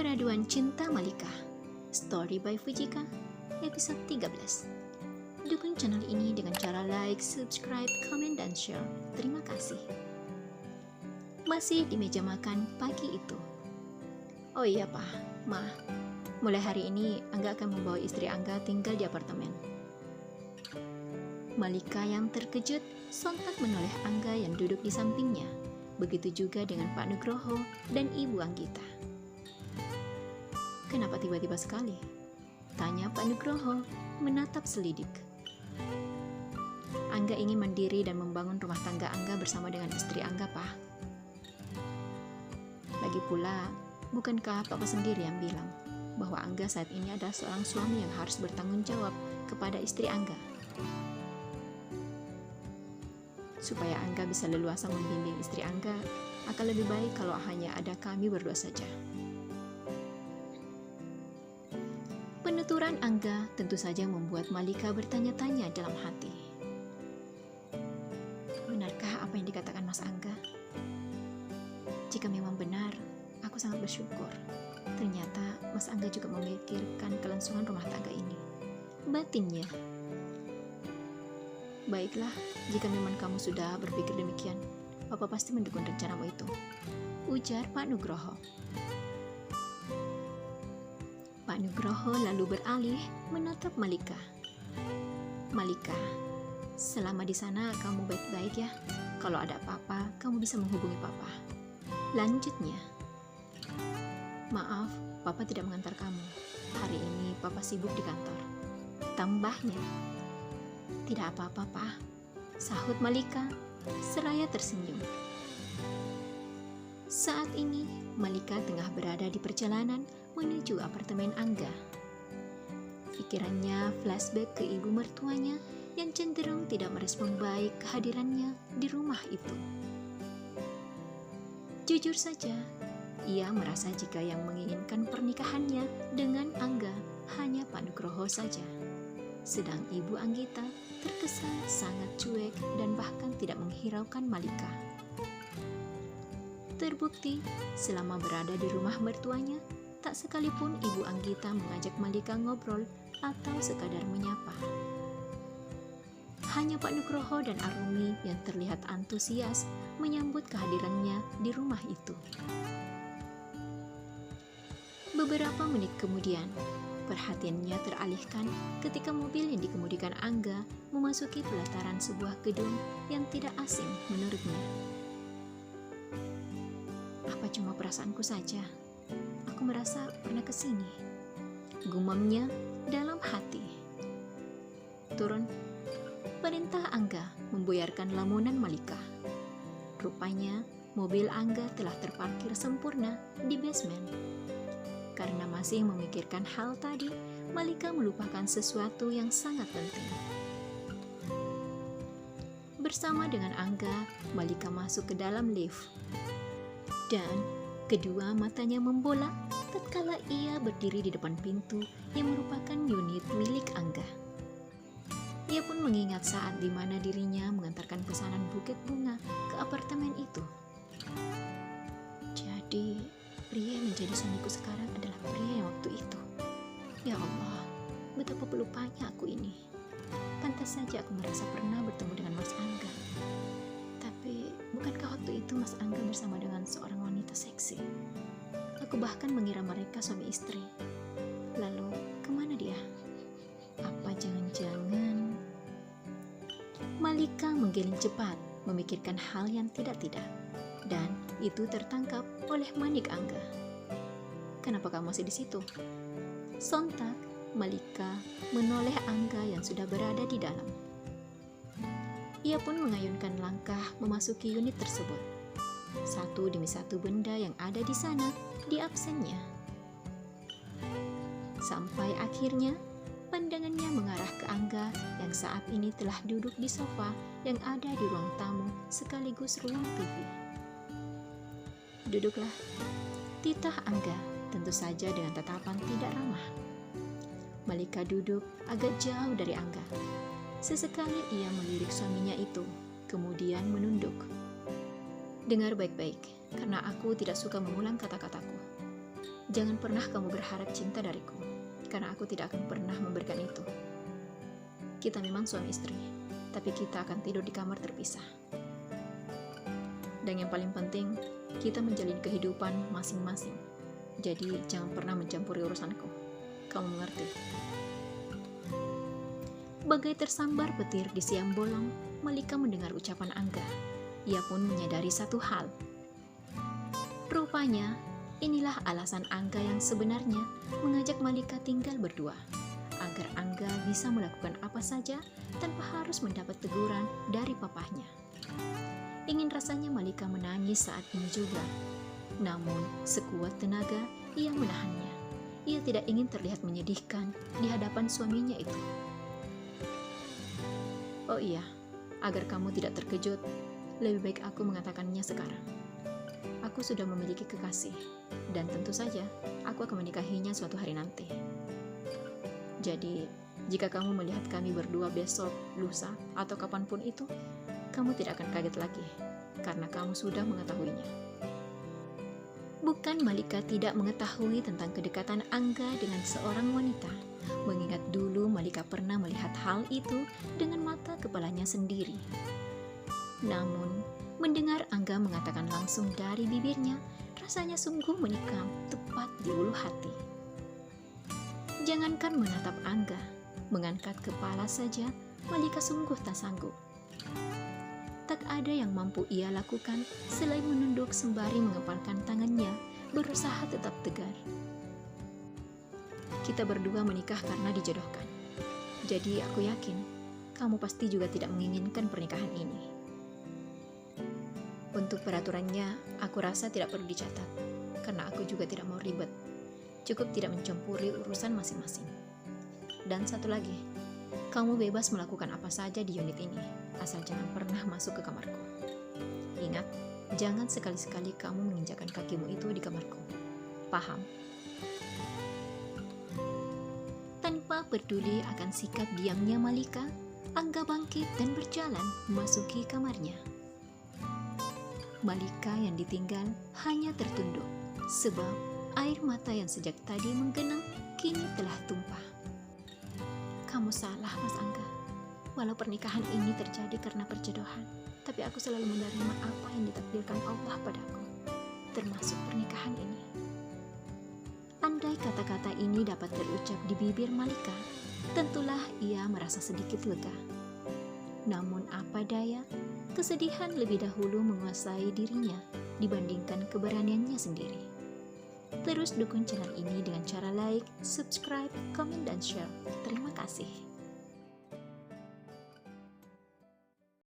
Peraduan Cinta Malika, Story by Fujika, episode 13. Dukung channel ini dengan cara like, subscribe, komen, dan share. Terima kasih. Masih di meja makan pagi itu. Oh iya Pak, Ma, mulai hari ini Angga akan membawa istri Angga tinggal di apartemen. Malika yang terkejut sontak menoleh Angga yang duduk di sampingnya. Begitu juga dengan Pak Nugroho dan Ibu Anggita. Kenapa tiba-tiba sekali? Tanya Pak Nugroho menatap selidik. Angga ingin mandiri dan membangun rumah tangga Angga bersama dengan istri Angga, Pak. Lagi pula, bukankah Papa sendiri yang bilang bahwa Angga saat ini adalah seorang suami yang harus bertanggung jawab kepada istri Angga? Supaya Angga bisa leluasa membimbing istri Angga, akan lebih baik kalau hanya ada kami berdua saja. Penuturan Angga tentu saja membuat Malika bertanya-tanya dalam hati. Benarkah apa yang dikatakan Mas Angga? Jika memang benar, aku sangat bersyukur. Ternyata Mas Angga juga memikirkan kelangsungan rumah tangga ini. Batinnya. Baiklah, jika memang kamu sudah berpikir demikian, Papa pasti mendukung rencanamu itu, ujar Pak Nugroho. Pak Nugroho lalu beralih menatap Malika. Malika, selama di sana kamu baik-baik ya. Kalau ada apa-apa, kamu bisa menghubungi Papa. Lanjutnya, maaf, Papa tidak mengantar kamu. Hari ini Papa sibuk di kantor. Tambahnya, tidak apa-apa, Pak, sahut Malika seraya tersenyum. Saat ini, Malika tengah berada di perjalanan menuju apartemen Angga. Pikirannya flashback ke ibu mertuanya yang cenderung tidak merespon baik kehadirannya di rumah itu. Jujur saja, ia merasa jika yang menginginkan pernikahannya dengan Angga hanya Pak Nugroho saja. Sedang Ibu Anggita terkesan sangat cuek dan bahkan tidak menghiraukan Malika. Terbukti, selama berada di rumah mertuanya, tak sekalipun Ibu Anggita mengajak Malika ngobrol atau sekadar menyapa. Hanya Pak Nugroho dan Arumi yang terlihat antusias menyambut kehadirannya di rumah itu. Beberapa menit kemudian, perhatiannya teralihkan ketika mobil yang dikemudikan Angga memasuki pelataran sebuah gedung yang tidak asing menurutnya. Apa cuma perasaanku saja? Aku merasa pernah kesini, gumamnya dalam hati. Turun, perintah Angga membuyarkan lamunan Malika. Rupanya mobil Angga telah terparkir sempurna di basement. Karena masih memikirkan hal tadi, Malika melupakan sesuatu yang sangat penting. Bersama dengan Angga, Malika masuk ke dalam lift. Dan kedua matanya membola tatkala ia berdiri di depan pintu yang merupakan unit milik Angga. Ia pun mengingat saat di mana dirinya mengantarkan pesanan buket bunga ke apartemen itu. Jadi, pria yang menjadi suamiku sekarang adalah pria yang waktu itu. Ya Allah, betapa pelupanya aku ini. Pantas saja aku merasa pernah bertemu dengan Mas Angga. Tapi, bukankah waktu itu Mas Angga bersama dengan seorang wanita seksi? Aku bahkan mengira mereka suami istri. Lalu, kemana dia? Apa jangan-jangan... Malika menggiling cepat, memikirkan hal yang tidak-tidak. Dan itu tertangkap oleh manik Angga. Kenapa kamu masih di situ? Sontak, Malika menoleh Angga yang sudah berada di dalam. Ia pun mengayunkan langkah memasuki unit tersebut. Satu demi satu benda yang ada di sana diabsennya. Sampai akhirnya, pandangannya mengarah ke Angga yang saat ini telah duduk di sofa yang ada di ruang tamu sekaligus ruang TV. Duduklah, titah Angga, tentu saja dengan tatapan tidak ramah. Malika duduk agak jauh dari Angga. Sesekali ia melirik suaminya itu, kemudian menunduk. Dengar baik-baik, karena aku tidak suka mengulang kata-kataku. Jangan pernah kamu berharap cinta dariku, karena aku tidak akan pernah memberikan itu. Kita memang suami istri, tapi kita akan tidur di kamar terpisah. Dan yang paling penting, kita menjalin kehidupan masing-masing. Jadi jangan pernah mencampuri urusanku. Kamu mengerti? Bagai tersambar petir di siang bolong, Malika mendengar ucapan Angga. Ia pun menyadari satu hal. Rupanya, inilah alasan Angga yang sebenarnya mengajak Malika tinggal berdua, agar Angga bisa melakukan apa saja tanpa harus mendapat teguran dari papahnya. Ingin rasanya Malika menangis saat ini juga. Namun, sekuat tenaga, ia menahannya. Ia tidak ingin terlihat menyedihkan di hadapan suaminya itu. Oh iya, agar kamu tidak terkejut, lebih baik aku mengatakannya sekarang. Aku sudah memiliki kekasih, dan tentu saja aku akan menikahinya suatu hari nanti. Jadi, jika kamu melihat kami berdua besok, lusa, atau kapanpun itu, kamu tidak akan kaget lagi, karena kamu sudah mengetahuinya. Bukan Malika tidak mengetahui tentang kedekatan Angga dengan seorang wanita, mengingat dulu Malika pernah melihat hal itu dengan mata kepalanya sendiri. Namun, mendengar Angga mengatakan langsung dari bibirnya, rasanya sungguh menikam tepat di ulu hati. Jangankan menatap Angga, mengangkat kepala saja, Malika sungguh tak sanggup. Tak ada yang mampu ia lakukan selain menunduk sembari mengepalkan tangannya, berusaha tetap tegar. Kita berdua menikah karena dijodohkan. Jadi aku yakin, kamu pasti juga tidak menginginkan pernikahan ini. Untuk peraturannya, aku rasa tidak perlu dicatat, karena aku juga tidak mau ribet. Cukup tidak mencampuri urusan masing-masing. Dan satu lagi, kamu bebas melakukan apa saja di unit ini, asal jangan pernah masuk ke kamarku. Ingat, jangan sekali-sekali kamu menginjakkan kakimu itu di kamarku. Paham? Tanpa peduli akan sikap diamnya Malika, Angga bangkit dan berjalan memasuki kamarnya. Malika yang ditinggal hanya tertunduk, sebab air mata yang sejak tadi menggenang kini telah tumpah. Kamu salah, Mas Angga. Walau pernikahan ini terjadi karena perjodohan, tapi aku selalu menerima apa yang ditakdirkan Allah padaku, termasuk pernikahan ini. Andai kata-kata ini dapat terucap di bibir Malika, tentulah ia merasa sedikit lega. Namun apa daya, kesedihan lebih dahulu menguasai dirinya dibandingkan keberaniannya sendiri. Terus dukung channel ini dengan cara like, subscribe, komen, dan share. Terima kasih.